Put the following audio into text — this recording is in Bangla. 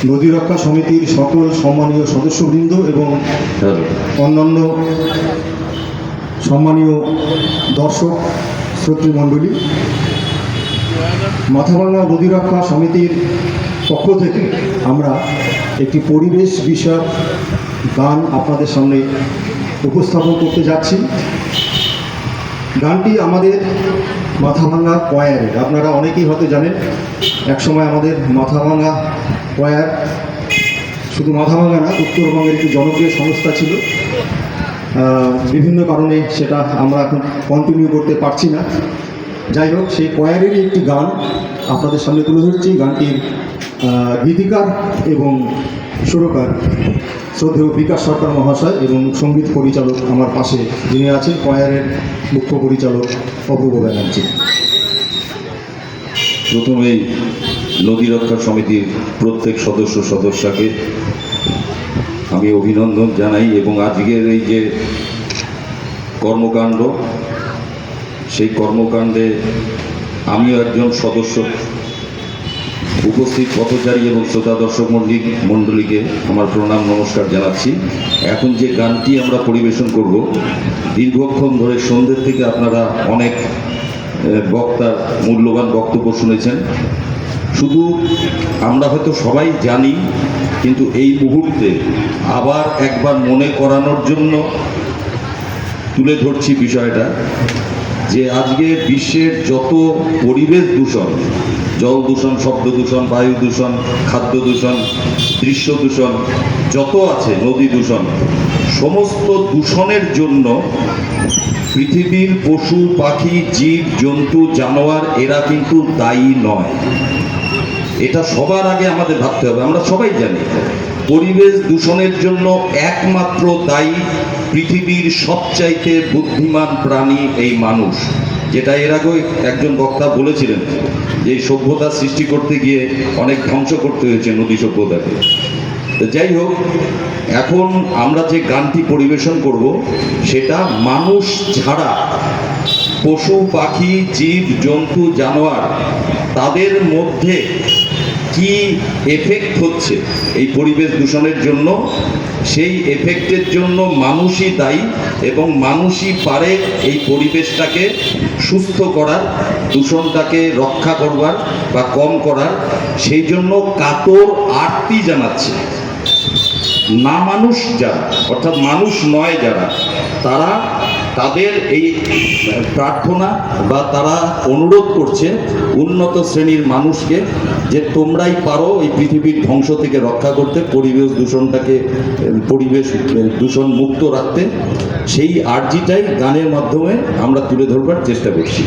নদী রক্ষা সমিতির সকল সম্মানীয় সদস্যবৃন্দ এবং অন্যান্য সম্মানীয় দর্শক শ্রোতৃমণ্ডলী, মাথাভাঙা নদী রক্ষা সমিতির পক্ষ থেকে আমরা একটি পরিবেশ বিষয়ক গান আপনাদের সামনে উপস্থাপন করতে যাচ্ছি। গানটি আমাদের মাথাভাঙা কোয়ারের। আপনারা অনেকেই হয়তো জানেন, একসময় আমাদের মাথাভাঙা কোয়ার শুধু মাথাভাঙা না, উত্তরবঙ্গের একটি জনপ্রিয় সংস্থা ছিল। বিভিন্ন কারণে সেটা আমরা এখন কন্টিনিউ করতে পারছি না। যাই হোক, সেই কোয়ারেরই একটি গান আপনাদের সামনে তুলে ধরছি। গানটির গীতিকার এবং সুরকার শ্রদ্ধেয় বিকাশ সরকার মহাশয় এবং সঙ্গীত পরিচালক আমার পাশে যিনি আছেন, কোয়ারের মুখ্য পরিচালক অপূর্ব ব্যানার্জি। প্রথমেই নদী রক্ষা সমিতির প্রত্যেক সদস্যকে আমি অভিনন্দন জানাই এবং আজকের এই যে কর্মকাণ্ড, সেই কর্মকাণ্ডে আমিও একজন সদস্য। উপস্থিত পথচারী এবং শ্রোতা দর্শক মণ্ডলীকে আমার প্রণাম নমস্কার জানাচ্ছি। এখন যে গানটি আমরা পরিবেশন করব, দীর্ঘক্ষণ ধরে সন্ধ্যের থেকে আপনারা অনেক বক্তার মূল্যবান বক্তব্য শুনেছেন। শুধু আমরা হয়তো সবাই জানি, কিন্তু এই মুহূর্তে আবার একবার মনে করানোর জন্য তুলে ধরছি বিষয়টা, যে আজকে বিশ্বের যত পরিবেশ দূষণ, জল দূষণ, শব্দ দূষণ, বায়ু দূষণ, খাদ্য দূষণ, দৃশ্য দূষণ যত আছে, নদী দূষণ, সমস্ত দূষণের জন্য পৃথিবীর পশু পাখি, জীব জন্তু, জানোয়ার এরা কিন্তু দায়ী নয়। এটা সবার আগে আমাদের ভাবতে হবে। আমরা সবাই জানি পরিবেশ দূষণের জন্য একমাত্র দায়ী পৃথিবীর সবচাইতে বুদ্ধিমান প্রাণী এই মানুষ। যেটা এর আগেও একজন বক্তা বলেছিলেন যে সভ্যতা সৃষ্টি করতে গিয়ে অনেক ধ্বংস করতে হয়েছে নদী সভ্যতাকে। যাই হোক, এখন আমরা যে গানটি পরিবেশন করব সেটা মানুষ ছাড়া পশু পাখি, জীব জন্তু, জানোয়ার তাদের মধ্যে কি এফেক্ট হচ্ছে এই পরিবেশ দূষণের জন্য, সেই এফেক্টের জন্য মানুষই দায়ী এবং মানুষই পারে এই পরিবেশটাকে সুস্থ করার, দূষণটাকে রক্ষা করবার বা কম করার। সেই জন্য কাতর আরতি জানাচ্ছে না মানুষ যারা, অর্থাৎ মানুষ নয় যারা, তারা তাদের এই প্রার্থনা বা তারা অনুরোধ করছে উন্নত শ্রেণীর মানুষকে যে তোমরাই পারো এই পৃথিবীর ধ্বংস থেকে রক্ষা করতে, পরিবেশ দূষণটাকে, পরিবেশ দূষণ মুক্ত রাখতে। সেই আর্জিটাই গানের মাধ্যমে আমরা তুলে ধরবার চেষ্টা করছি।